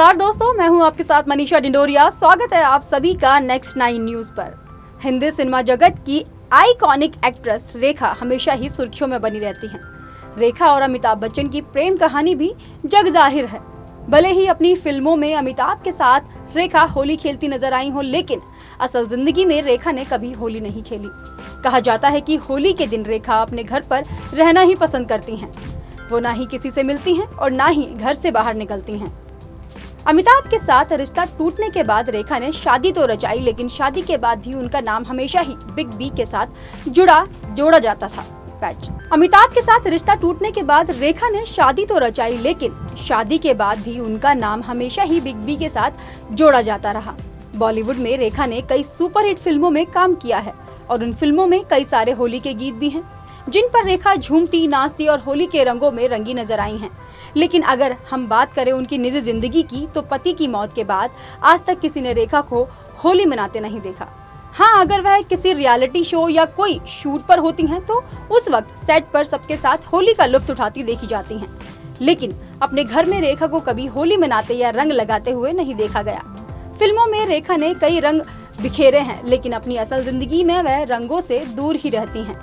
नमस्कार दोस्तों, मैं हूं आपके साथ मनीषा डिंडोरिया। स्वागत है आप सभी का नेक्स्ट 9 न्यूज पर। हिंदी सिनेमा जगत की आइकॉनिक एक्ट्रेस रेखा हमेशा ही सुर्खियों में बनी रहती हैं। रेखा और अमिताभ बच्चन की प्रेम कहानी भी जग जाहिर है। भले ही अपनी फिल्मों में अमिताभ के साथ रेखा होली खेलती नजर आई हो, लेकिन असल जिंदगी में रेखा ने कभी होली नहीं खेली। कहा जाता है कि होली के दिन रेखा अपने घर पर रहना ही पसंद करती हैं। वो ना ही किसी से मिलती हैं और ना ही घर से बाहर निकलती हैं। अमिताभ के साथ रिश्ता टूटने के बाद रेखा ने शादी तो रचाई, लेकिन शादी के बाद भी उनका नाम हमेशा ही बिग बी के साथ जोड़ा जाता था। अमिताभ के साथ रिश्ता टूटने के बाद रेखा ने शादी तो रचाई, लेकिन शादी के बाद भी उनका नाम हमेशा ही बिग बी के साथ जोड़ा जाता रहा। बॉलीवुड में रेखा ने कई सुपरहिट फिल्मों में काम किया है और उन फिल्मों में कई सारे होली के गीत भी हैं, जिन पर रेखा झूमती, नाचती और होली के रंगों में रंगी नजर आई हैं। लेकिन अगर हम बात करें उनकी निजी जिंदगी की, तो पति की मौत के बाद आज तक किसी ने रेखा को होली मनाते नहीं देखा। हाँ, अगर वह किसी रियलिटी शो या कोई शूट पर होती हैं, तो उस वक्त सेट पर सबके साथ होली का लुत्फ उठाती देखी जाती हैं। लेकिन अपने घर में रेखा को कभी होली मनाते या रंग लगाते हुए नहीं देखा गया। फिल्मों में रेखा ने कई रंग बिखेरे हैं, लेकिन अपनी असल जिंदगी में वह रंगों से दूर ही रहती हैं।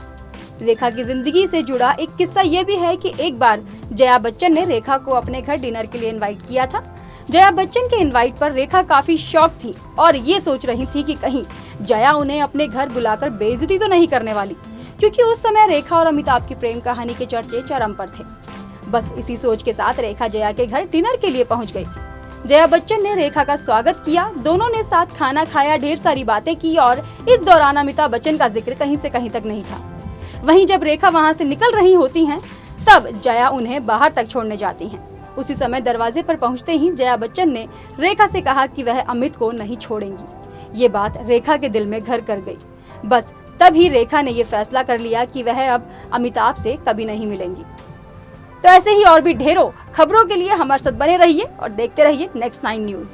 रेखा की जिंदगी से जुड़ा एक किस्सा ये भी है कि एक बार जया बच्चन ने रेखा को अपने घर डिनर के लिए इनवाइट किया था। जया बच्चन के इनवाइट पर रेखा काफी शॉक थी और ये सोच रही थी कि कहीं जया उन्हें अपने घर बुलाकर बेइज्जती तो नहीं करने वाली, क्योंकि उस समय रेखा और अमिताभ की प्रेम कहानी के चर्चे चरम पर थे। बस इसी सोच के साथ रेखा जया के घर डिनर के लिए पहुँच गयी। जया बच्चन ने रेखा का स्वागत किया, दोनों ने साथ खाना खाया, ढेर सारी बातें की और इस दौरान अमिताभ बच्चन का जिक्र कहीं से कहीं तक नहीं था। वहीं जब रेखा वहां से निकल रही होती हैं, तब जया उन्हें बाहर तक छोड़ने जाती हैं। उसी समय दरवाजे पर पहुंचते ही जया बच्चन ने रेखा से कहा कि वह अमित को नहीं छोड़ेंगी। ये बात रेखा के दिल में घर कर गई। बस तभी रेखा ने ये फैसला कर लिया कि वह अब अमिताभ से कभी नहीं मिलेंगी। तो ऐसे ही और भी ढेरों खबरों के लिए हमारे साथ बने रहिए और देखते रहिए नेक्स्ट 9 न्यूज।